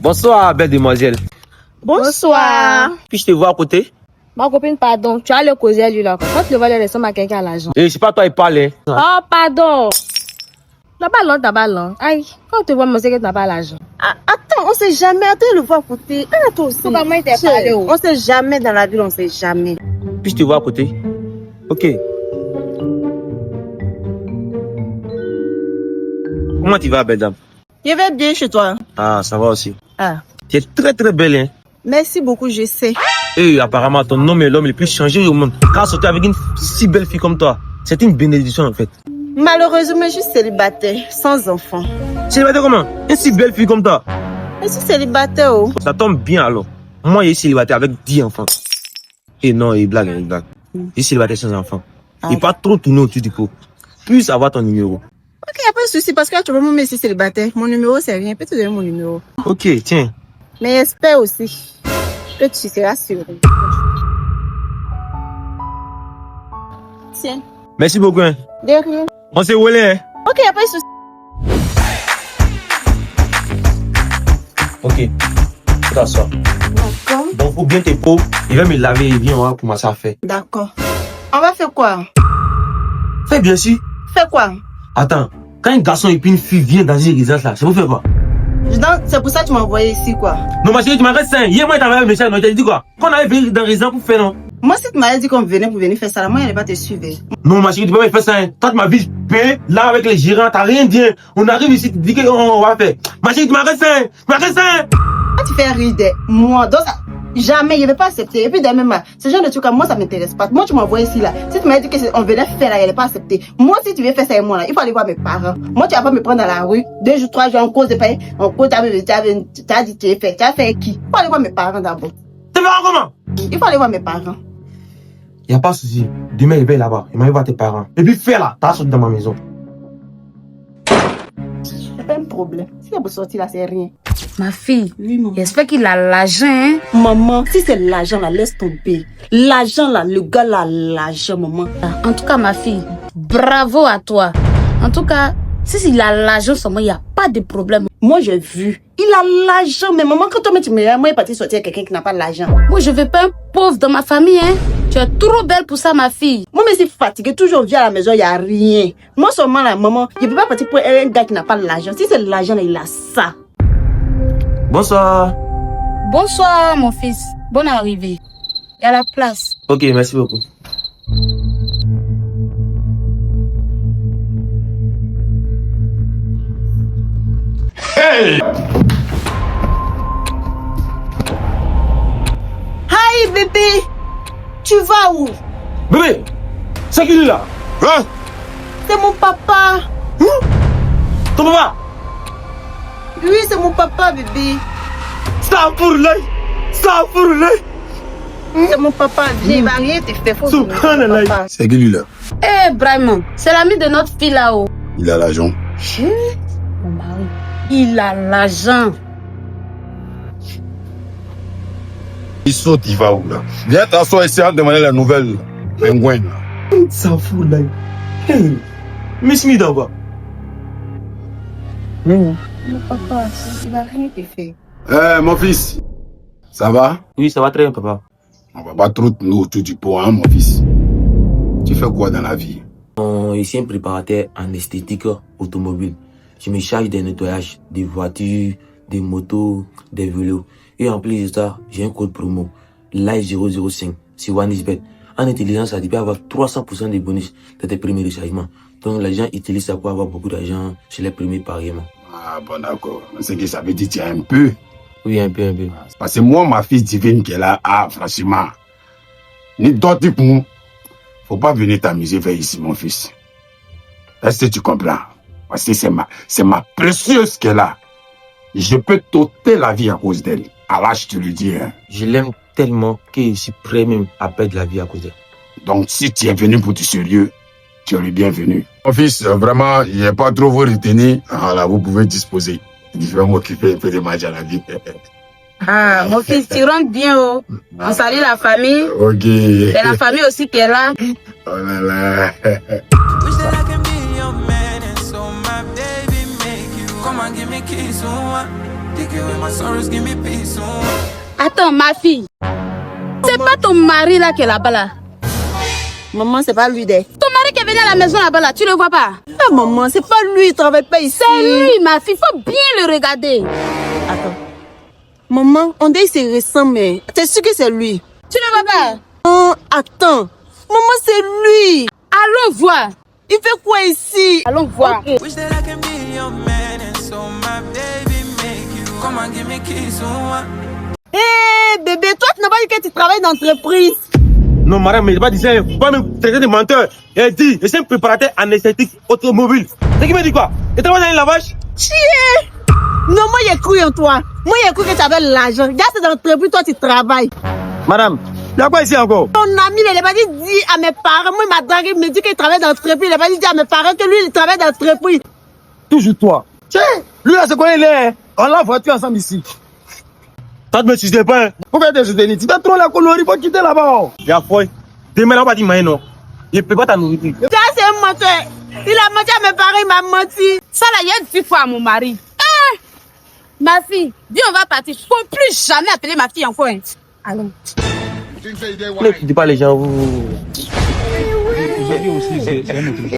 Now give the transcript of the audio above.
Bonsoir, belle demoiselle. Bonsoir. Puis-je te voir à côté? Ma copine, pardon. Tu as le causer à lui là. Quand tu le vois, le ressemble à quelqu'un à l'argent. Eh, c'est pas toi qui parle, hein. Oh, pardon. T'as ballon. Aïe, quand tu vois, moi, c'est que t'as pas l'argent. Ah, attends, on sait jamais. Attends, le voir à côté. Ah, toi aussi. Comment il t'a parlé? On sait jamais dans la ville, on sait jamais. Puis-je te voir à côté? Ok. Comment tu vas, belle dame? Je vais bien chez toi. Ah, ça va aussi. Ah. Tu es très très belle, hein. Merci beaucoup, je sais. Et apparemment, ton homme est l'homme le plus changé au monde. Car sortir avec une si belle fille comme toi, c'est une bénédiction en fait. Malheureusement, je suis célibataire, sans enfant. Célibataire comment? Une si belle fille comme toi. Je suis célibataire, oh. Ça tombe bien alors. Moi, je suis célibataire avec 10 enfants. Et non, il blague, il blague. Je suis célibataire sans enfants. Et pas trop tourner autour du pot. Plus avoir ton numéro. Ok, y a pas de souci, parce que tu vois, moi, je suis célibataire. Mon numéro, c'est rien. Peux te donner mon numéro. Ok, tiens. Mais j'espère aussi que tu seras sûr. Tiens. Merci beaucoup. Hein. De rien. On s'est roulé, hein. Ok, y a pas de souci. Ok. Tu t'assois. D'accord. Donc, faut bien tes peaux. Il va me laver et bien, on va commencer à faire. D'accord. On va faire quoi? Fais bien sûr. Faire quoi? Attends. Quand un garçon et puis une fille viennent dans une résidence là, c'est pour faire quoi? C'est pour ça que tu m'as envoyé ici, quoi. Non, ma chérie, tu m'as resté sain. Hier, moi, t'avais un message, non, tu as dit quoi? Qu'on avait venu dans la résidence pour faire, non? Moi, si tu m'avais dit qu'on venait pour venir faire ça, là, moi, je n'allais pas te suivre. Non, ma chérie, tu peux pas faire ça, hein. Toi, tu m'as vite payé, là, avec les gérants, t'as rien dit, hein. On arrive ici, tu dis qu'on va faire. Ma chérie, tu m'as resté sain. Tu m'as resté sain. Quand tu fais rire de moi, donc ça, jamais, je ne vais pas accepter. Et puis, d'ailleurs, même, ce genre de truc, moi, ça ne m'intéresse pas. Moi, tu m'envoies ici, là. Si tu m'avais dit qu'on venait faire, là, je n'allais pas accepter. Moi, si tu veux faire ça avec moi, là, il faut aller voir mes parents. Moi, tu vas pas me prendre dans la rue. 2 jours, 3 jours, en cause de pain. En cause, t'as dit, tu as fait. Tu as fait qui? Il faut aller voir mes parents d'abord. T'es parents comment? Il faut aller voir mes parents. Y a pas de souci. Demain, il va là-bas. Il m'a voir tes parents. Et puis, fais là. T'as sorti dans ma maison. C'est pas un problème. Si il a beau sortir là, c'est rien. Ma fille, Oui, maman. j'espère qu'il a l'argent, hein. Maman, si c'est l'argent là, laisse tomber. L'argent là, le gars là, l'argent, maman. En tout cas, ma fille, bravo à toi. En tout cas, si il a l'argent seulement, il n'y a pas de problème. Moi, j'ai vu. Il a l'argent, mais maman, quand toi, tu me dis, moi, il est parti sortir avec quelqu'un qui n'a pas l'argent. Moi, je veux pas un pauvre dans ma famille, hein. Tu es trop belle pour ça, ma fille. Moi, mais c'est fatigué, toujours viens à la maison, il n'y a rien. Moi, seulement là, maman, je ne peux pas partir pour un gars qui n'a pas l'argent. Si c'est l'argent là, il a ça. Bonsoir. Bonsoir, mon fils. Bonne arrivée. Et à la place. Ok, merci beaucoup. Hey! Hi, bébé. Tu vas où? Bébé, c'est qui lui là? Hein? C'est mon papa. Ton papa? Oui, c'est mon papa, bébé. Ça pour l'œil. Ça pour l'œil. C'est mon papa. Viens, il va rien te faire. Faut Subhanallah. papa. C'est qui lui là? Eh, Brahman, c'est l'ami de notre fille là-haut. Il a l'argent. Mon mari, il a l'argent. Il saute, il va où là? Viens t'asseoir ici à demander la nouvelle. Pingouin là. Ça fout l'œil. Hey. Miss Mida, quoi? Mon papa, il va rien te faire. Eh mon fils, ça va? Oui, ça va très bien, papa. On va pas trop nous autour du pot, hein mon fils? Tu fais quoi dans la vie? Je suis un préparateur en esthétique automobile. Je me charge des nettoyages des voitures, des motos, des vélos. Et en plus de ça, j'ai un code promo, LIFE005, sur OneXBet. En utilisant ça, tu peux avoir 300% de bonus dans tes premiers rechargements. Donc les gens utilisent ça pour avoir beaucoup d'argent sur les premiers pariements. Ah bon d'accord. C'est que ça veut dire que tu as un peu. Oui, un peu. Parce que moi, ma fille divine qui est là, ah franchement, ni d'autres pour nous. Faut pas venir t'amuser vers ici, mon fils. Est-ce que tu comprends? Parce que c'est ma précieuse qu'elle a. Je peux t'ôter la vie à cause d'elle. Allah, je te le dis. Hein. Je l'aime tellement que je suis prêt même à perdre la vie à cause d'elle. Donc, si tu es venu pour du sérieux, tu es le bienvenu. Mon fils, vraiment, il n'est pas trop vous retenir. Alors, vous pouvez disposer. Je vais m'occuper un peu de manger à la vie. Ah, mon fils, tu rentres bien, oh. On salue la famille. Ok. Et la famille aussi qui est là. Oh là là. Wish that I can be your man and so my baby make you come and give me kiss, oh, Take away my sorrows, give me peace. Attends, ma fille. C'est pas ton mari là qui est là-bas là. Maman, c'est pas lui, dès. Ton mari qui est venu à la maison là-bas là, tu le vois pas? Ah, maman, c'est pas lui, il travaille pas ici. C'est lui, ma fille, faut bien le regarder. Attends. Maman, on dit que c'est récent, mais t'es sûr que c'est lui? Tu le vois pas? Oh, attends. Maman, c'est lui. Allons voir. Il fait quoi ici? Allons voir. Wish that I can be your man and so my baby make you come and give me kiss. Hé, bébé, toi, tu n'as pas dit que tu travailles dans l'entreprise. Non, madame, mais il va dire, il faut pas me traiter de menteur. Elle dit, je suis un préparateur anesthétique automobile. C'est qui me dit quoi? Et tu vas dans une lavage? Chier! Non, moi, j'ai cru en toi. Moi, j'ai cru que tu avais l'argent. Regarde, c'est dans l'entreprise, toi, tu travailles. Madame, il y a quoi ici encore? Ton ami, il n'a pas dit à mes parents. Moi, il m'a dragué, il me dit qu'il travaille dans l'entreprise. Il n'a pas dit à mes parents que lui, il travaille dans l'entreprise. Toujours toi. Tiens, lui, là, c'est quoi il est? On l'a voiture ensemble ici. Ça te me suffit pas, hein? Faut faire des soutenir. Tu fais trop la colonie, faut quitter là-bas. Y'a foi. Demain, là, on va dire, non. Il peut pas ta nourriture. Ça, c'est un menteur. Il a menti à mes parents, il m'a menti. Ça là, il y a 10 fois à mon mari. Ah! Ma fille, viens, on va partir. Faut plus jamais appeler ma fille encore. Hein. Allons. Ne quittez pas les gens, vous.